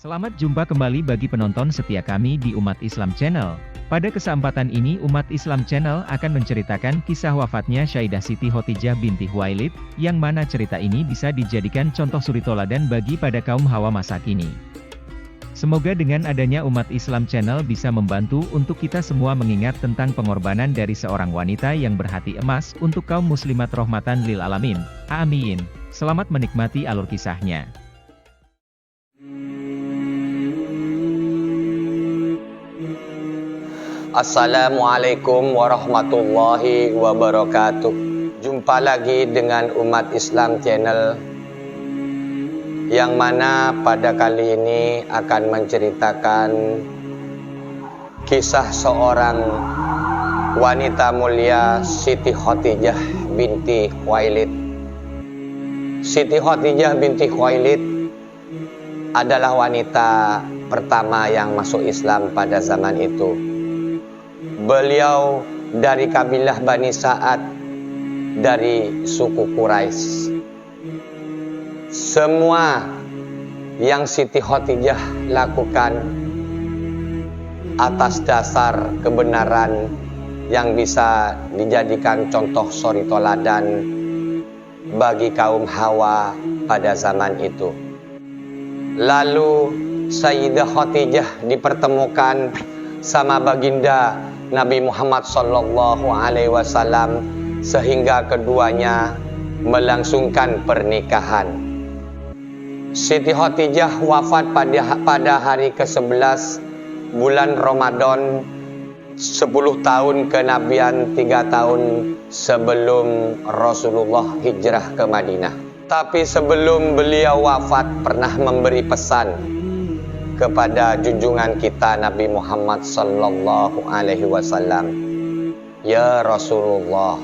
Selamat jumpa kembali bagi penonton setia kami di Umat Islam Channel. Pada kesempatan ini Umat Islam Channel akan menceritakan kisah wafatnya Syaidah Siti Khotijah binti Khuwailid, yang mana cerita ini bisa dijadikan contoh suri toladan bagi pada kaum hawa masa kini. Semoga dengan adanya Umat Islam Channel bisa membantu untuk kita semua mengingat tentang pengorbanan dari seorang wanita yang berhati emas untuk kaum muslimat rahmatan lil alamin. Amin. Selamat menikmati alur kisahnya. Assalamualaikum warahmatullahi wabarakatuh. Jumpa lagi dengan Umat Islam Channel, yang mana pada kali ini akan menceritakan kisah seorang wanita mulia, Siti Khotijah binti Khuwailid. Siti Khotijah binti Khuwailid adalah wanita pertama yang masuk Islam pada zaman itu. Beliau dari kabilah Bani Sa'ad, dari suku Quraisy. Semua yang Siti Khotijah lakukan atas dasar kebenaran yang bisa dijadikan contoh suri toladan bagi kaum Hawa pada zaman itu. Lalu Sayyidah Khotijah dipertemukan sama baginda Nabi Muhammad Sallallahu Alaihi Wasallam, sehingga keduanya melangsungkan pernikahan. Siti Khotijah wafat pada hari ke-11 bulan Ramadan, 10 tahun kenabian, 3 tahun sebelum Rasulullah hijrah ke Madinah. Tapi sebelum beliau wafat pernah memberi pesan kepada junjungan kita Nabi Muhammad Sallallahu Alaihi Wasallam, ya Rasulullah.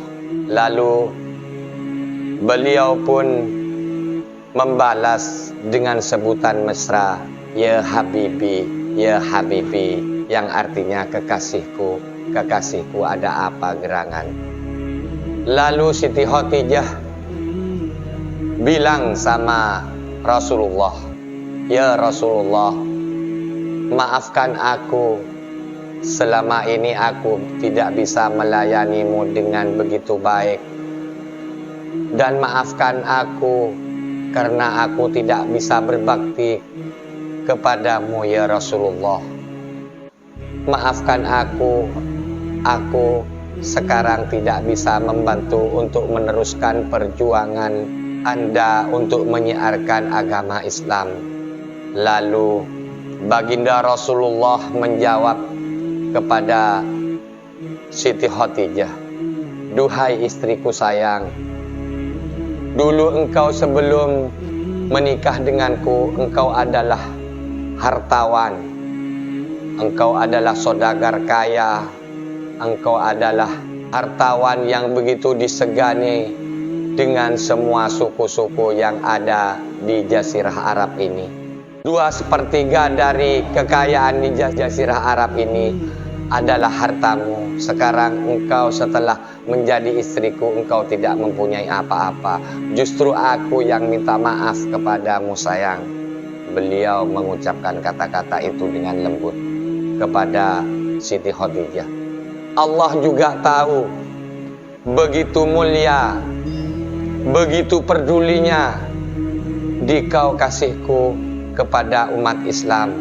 Lalu beliau pun membalas dengan sebutan mesra, ya Habibi, ya Habibi, yang artinya kekasihku, kekasihku, ada apa gerangan. Lalu Siti Khotijah bilang sama Rasulullah, ya Rasulullah, maafkan aku, selama ini aku tidak bisa melayanimu dengan begitu baik. Dan maafkan aku karena aku tidak bisa berbakti kepadamu ya Rasulullah. Maafkan aku sekarang tidak bisa membantu untuk meneruskan perjuangan Anda untuk menyiarkan agama Islam. Lalu baginda Rasulullah menjawab kepada Siti Khotijah, duhai istriku sayang, dulu engkau sebelum menikah denganku, engkau adalah hartawan, engkau adalah saudagar kaya, engkau adalah hartawan yang begitu disegani dengan semua suku-suku yang ada di Jazirah Arab ini. 2/3 dari kekayaan di Jazirah Arab ini adalah hartamu. Sekarang engkau setelah menjadi istriku, engkau tidak mempunyai apa-apa. Justru aku yang minta maaf kepadamu sayang. Beliau mengucapkan kata-kata itu dengan lembut kepada Siti Khotijah. Allah juga tahu begitu mulia, begitu pedulinya dikau kasihku kepada umat Islam.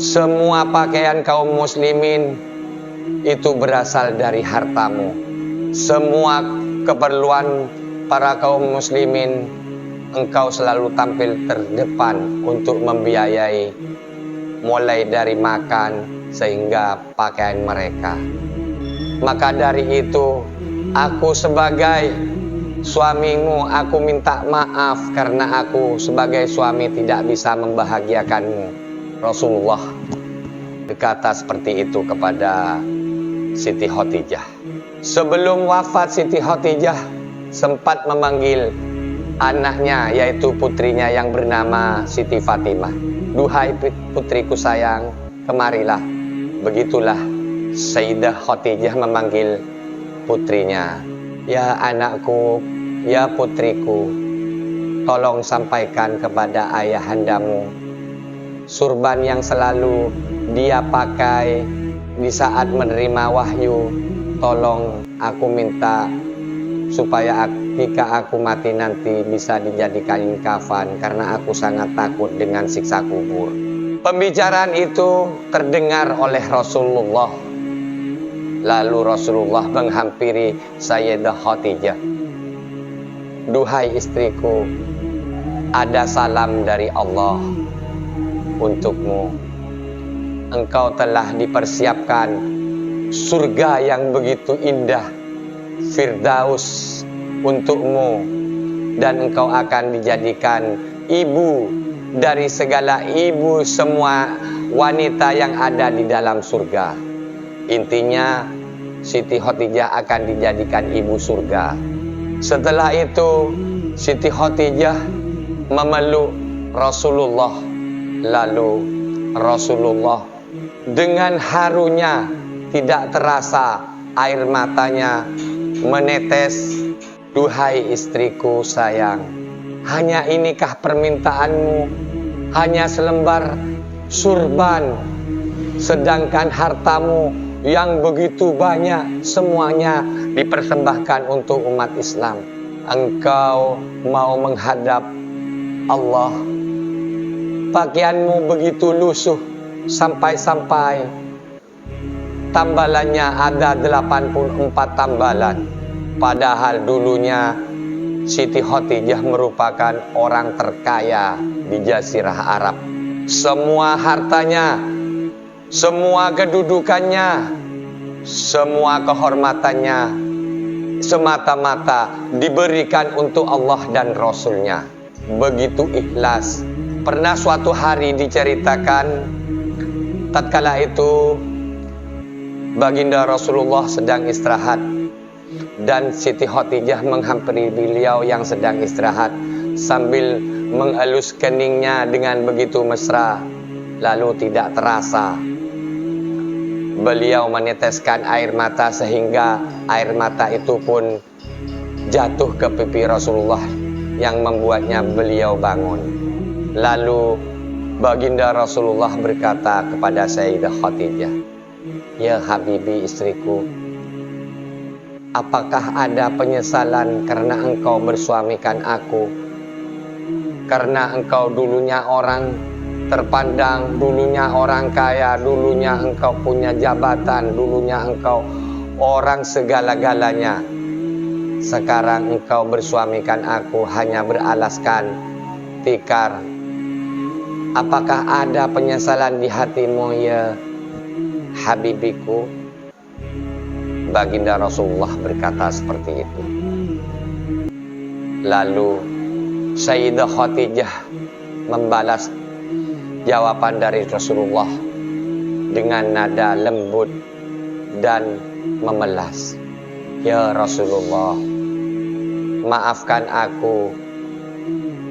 Semua pakaian kaum muslimin itu berasal dari hartamu. Semua keperluan para kaum muslimin engkau selalu tampil terdepan untuk membiayai, mulai dari makan sehingga pakaian mereka. Maka dari itu aku sebagai suamimu, aku minta maaf karena aku sebagai suami tidak bisa membahagiakanmu. Rasulullah berkata seperti itu kepada Siti Khotijah. Sebelum wafat, Siti Khotijah sempat memanggil anaknya, yaitu putrinya yang bernama Siti Fatimah. Duhai putriku sayang, kemarilah. Begitulah Sayyidah Khotijah memanggil putrinya, ya anakku, ya putriku, tolong sampaikan kepada ayahandamu surban yang selalu dia pakai di saat menerima wahyu. Tolong aku minta supaya ketika aku mati nanti bisa dijadikan kafan, karena aku sangat takut dengan siksa kubur. Pembicaraan itu terdengar oleh Rasulullah. Lalu Rasulullah menghampiri Sayyidah Khadijah. Duhai istriku, ada salam dari Allah untukmu. Engkau telah dipersiapkan surga yang begitu indah, Firdaus, untukmu, dan engkau akan dijadikan ibu dari segala ibu semua wanita yang ada di dalam surga. Intinya Siti Khadijah akan dijadikan ibu surga. Setelah itu Siti Khadijah memeluk Rasulullah. Lalu Rasulullah dengan harunya tidak terasa air matanya menetes. Duhai istriku sayang, hanya inikah permintaanmu? Hanya selembar surban, sedangkan hartamu yang begitu banyak semuanya dipersembahkan untuk umat Islam. Engkau mau menghadap Allah, pakaianmu begitu lusuh sampai-sampai tambalannya ada 84 tambalan. Padahal dulunya Siti Khadijah merupakan orang terkaya di Jazirah Arab. Semua hartanya, semua kedudukannya, semua kehormatannya semata-mata diberikan untuk Allah dan Rasul-Nya. Begitu ikhlas. Pernah suatu hari diceritakan, tatkala itu Baginda Rasulullah sedang istirahat dan Siti Khadijah menghampiri beliau yang sedang istirahat sambil mengelus keningnya dengan begitu mesra. Lalu tidak terasa beliau meneteskan air mata sehingga air mata itu pun jatuh ke pipi Rasulullah yang membuatnya beliau bangun. Lalu Baginda Rasulullah berkata kepada Sayyidah Khadijah, "Ya Habibi, istriku, apakah ada penyesalan karena engkau bersuamikan aku? Karena engkau dulunya orang terpandang, dulunya orang kaya, dulunya engkau punya jabatan, dulunya engkau orang segala-galanya. Sekarang engkau bersuamikan aku hanya beralaskan tikar. Apakah ada penyesalan di hatimu ya Habibiku?" Baginda Rasulullah berkata seperti itu. Lalu Sayyidah Khadijah membalas jawaban dari Rasulullah dengan nada lembut dan memelas. "Ya Rasulullah, maafkan aku.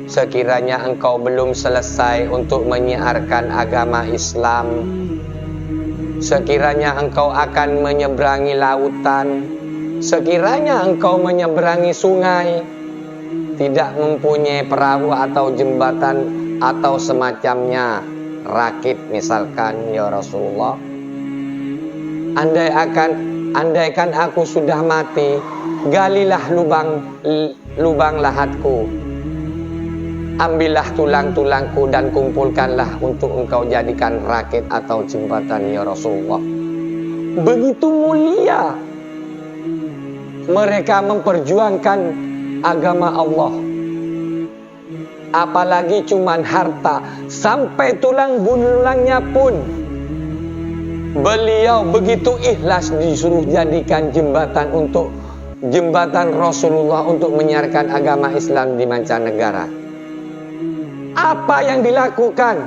Sekiranya engkau belum selesai untuk menyiarkan agama Islam, sekiranya engkau akan menyeberangi lautan, sekiranya engkau menyeberangi sungai, tidak mempunyai perahu atau jembatan atau semacamnya, rakit misalkan, ya Rasulullah, andaikan aku sudah mati, galilah lubang lahatku, ambillah tulang-tulangku dan kumpulkanlah untuk engkau jadikan rakit atau jembatan, ya Rasulullah." Begitu mulia mereka memperjuangkan agama Allah. Apalagi cuman harta, sampai tulang belulangnya pun beliau begitu ikhlas disuruh jadikan jembatan Rasulullah untuk menyiarkan agama Islam di mancanegara. Apa yang dilakukan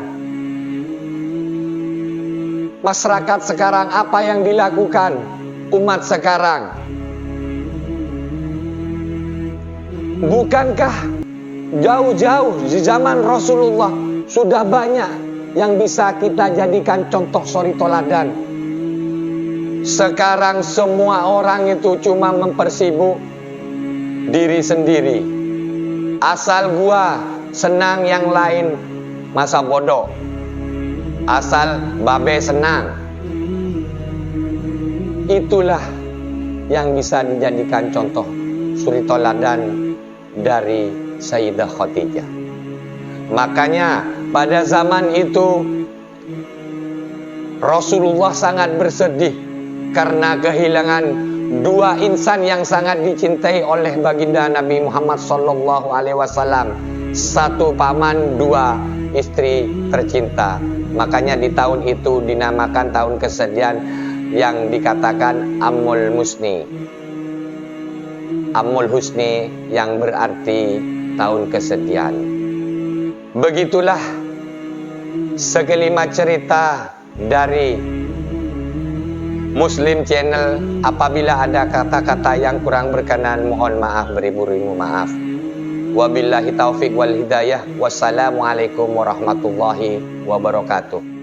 masyarakat sekarang? Apa yang dilakukan umat sekarang? Bukankah jauh-jauh di zaman Rasulullah sudah banyak yang bisa kita jadikan contoh suri toladan? Sekarang semua orang itu cuma mempersibuk diri sendiri. Asal gua senang, yang lain masa bodoh. asal babe senang. Itulah yang bisa dijadikan contoh suri toladan dari Sayyidah Khadijah. Makanya pada zaman itu Rasulullah sangat bersedih karena kehilangan dua insan yang sangat dicintai oleh baginda Nabi Muhammad SAW. Satu paman, dua istri tercinta. Makanya di tahun itu dinamakan tahun kesedihan yang dikatakan Amul Husni. Amul Husni yang berarti tahun kesedihan. Begitulah sekelima cerita dari Muslim Channel. Apabila ada kata-kata yang kurang berkenan, mohon maaf beribu-ribu maaf. Wabillahi taufik wal hidayah. Wassalamualaikum warahmatullahi wabarakatuh.